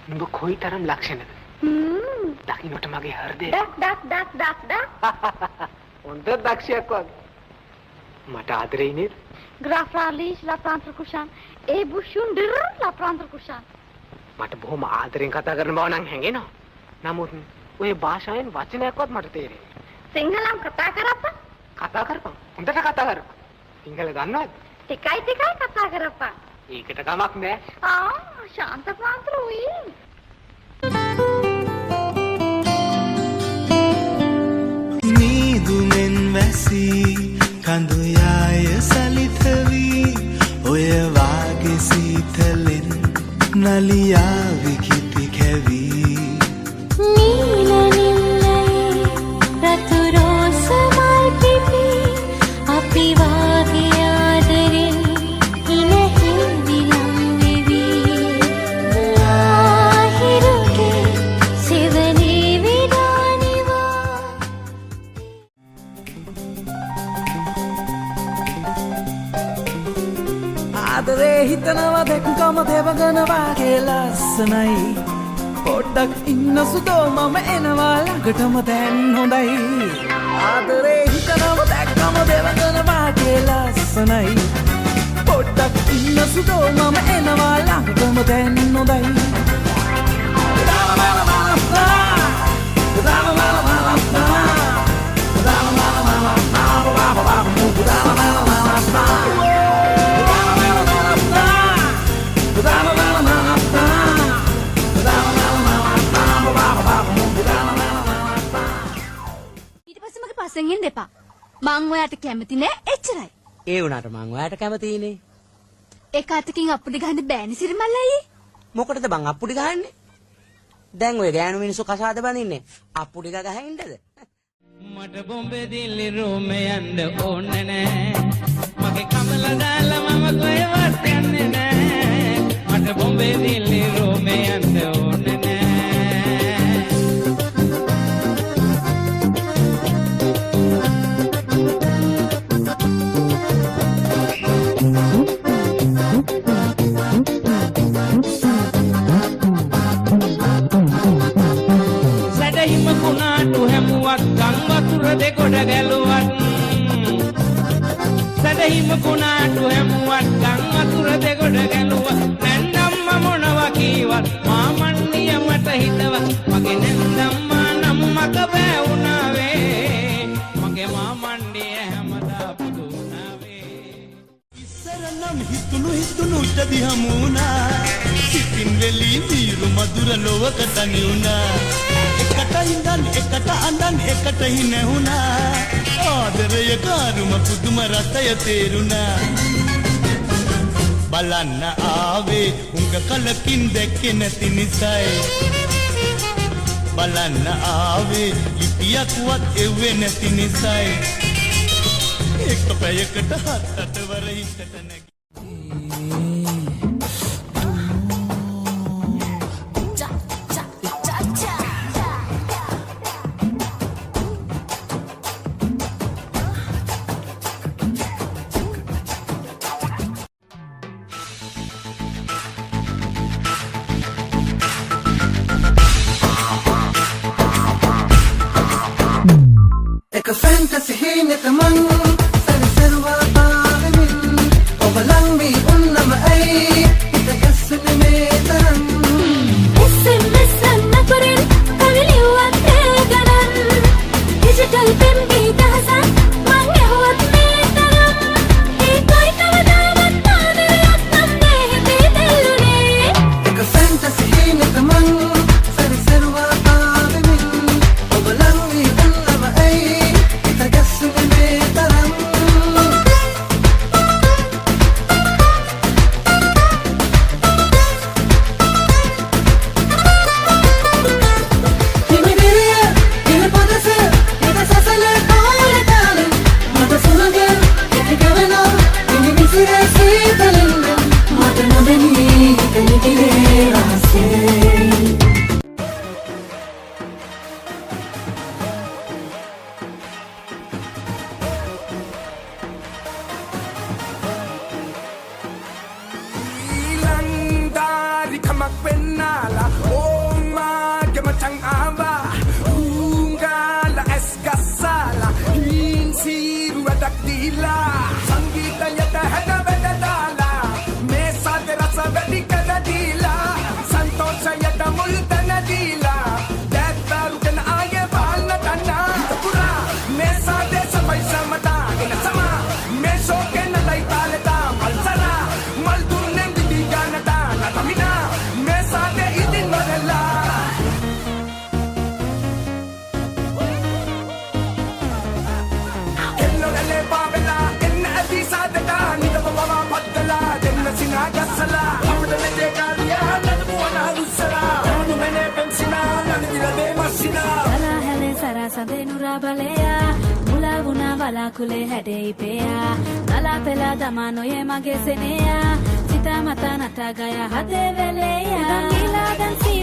නුඹ කොයිතරම් ලක්ෂණද? දකින්නට මගේ හෘදය ඩක්. හොඳ දක්ෂයක් වගේ. මට ආදරේ නේද? Graf Ralish la Prantrakushan. E Bushundir la Prantrakushan. මට බොහොම ආදරෙන් කතා කරන බව නම් හැඟෙනවා. නමුත් ඔය භාෂාවෙන් වචනයක්වත් මට තේරෙන්නේ නැහැ. සිංහලම් කතා කරප්පා. කතා කරපන්. හොඳට කතා කරපන්. සිංහල දන්නවද? ටිකයි කතා කරප්පා. ඒකට කමක් නෑ. ශාන්ත ප්‍රාන්තරුයි. නීදුමෙන් වැසී කඳු යාය සලිත වී ඔය වාගේ සීතලෙන් නලියා විකිති කැවී නීල නිල්ලයි රතු රෝස මල් පිපි අපි වාගේ ආදරෙන් ඉනහිල් විලම් වෙවි ආහිරුගේ සෙවනේ විඩානිවා ආදරේ හිතනවා දැක්කම දෙවගන වාගේ ලස්සනයි පොඩ්ඩක් ඉන්න සුදෝ මම එනවා ළඟටම දැන් හොඳයි ආදරේ හිතනවා දැක්කම දෙවගන වාගේ ලස්සනයි පොඩ්ඩක් ඉන්න සුදෝ මම එනවා ළඟටම දැන් හොඳයි පස්සෙන් එන්න එපා. මං ඔයාට කැමති නෑ එච්චරයි. ඒ වුණාට මං ඔයාට කැමතිනේ. ඒක අතකින් අප්පුඩි ගහන්න බෑනේ සිරිමල්ලයි. මොකටද බං අප්පුඩි ගහන්නේ? දැන් ඔය ගෑනු මිනිස්සු කසාද බඳින්නේ අප්පුඩි ගහින්නද? මට බොම්බේ දිල්ලි රෝමේ යන්න ඕනේ නෑ. මගේ කමල දාලා මම කොහෙවත් යන්නේ නෑ. මට බොම්බේ දිල්ලි රෝමේ යන්න ඕනේ නෑ. සැඩහිම කුණාටු හැමුවක් ගං වතුර දෙගොඩ ගැලුවත් සැඩහිම කුණාටු හැමුවක් ගං වතුර දෙගොඩ ගැලුවත් නැන්දම්ම මොනවා කීවත් මාමණ්ඩිය මට හිතවත් මගේ නැන්දම්මා නම් මක බෑ වුණාවේ මගේ මාමණ්ඩිය හැමදා පුදු වුණාවේ ඉස්සරනම් හිතුණු උඩදි හමුණා සිතින් වෙලි මීරු මధుර ලොවක තනි වුණා එකට ඉඳන් එකට අඳන් එකට හිනැහුණා ආදරය කාරුම පුදුම රසය තේරුණා බලන්න ආවේ උංග කලකින් දැක්කේ නැති නිසයි බලන්න ආවේ ලිපියක්වත් එව්වේ නැති නිසයි එක පැයකට 7-8 වර හිතට නැගි Ek fantasy hinet man sarwa paagmin o balang mi unna mai itagasn me taran SMS නපරින් කවිලියුවත් ගණන් ඩිජිටල් පෙම් ගීත හසන් මං ඇහුවත් මේ තරම් ඒකයි කවදාවත් ආදරයක් නම් මේ හිතේ දෙල්ලුනේ ek fantasy hinet man sarwa paagmin o balang mi unna mai itagasn me taran macang aba Ungala es gasala Hinsiru adak dila Sangeeta yata hada vedadala Mesa de rasa vedikada dila Santosha yata multana dila Dettaru kana aye balna tanna Pura Mesa de sabai samata Ina sama Meso ke nalai taleta Malsara Maldunen didiganata Natamina Mesa de idin marala Ellorele pavela Enna adisa deta Nida baba paddala Denna sinaga sala Apdane de kariya Nadmuana rusala Anu mene pensina Nanidila de masina Sala hele sara sade nurabaleya Mula vuna vala kule hade ipeya Nala pela damano ye mage seneya Sita mata natagaya hade veleya Dangila dansi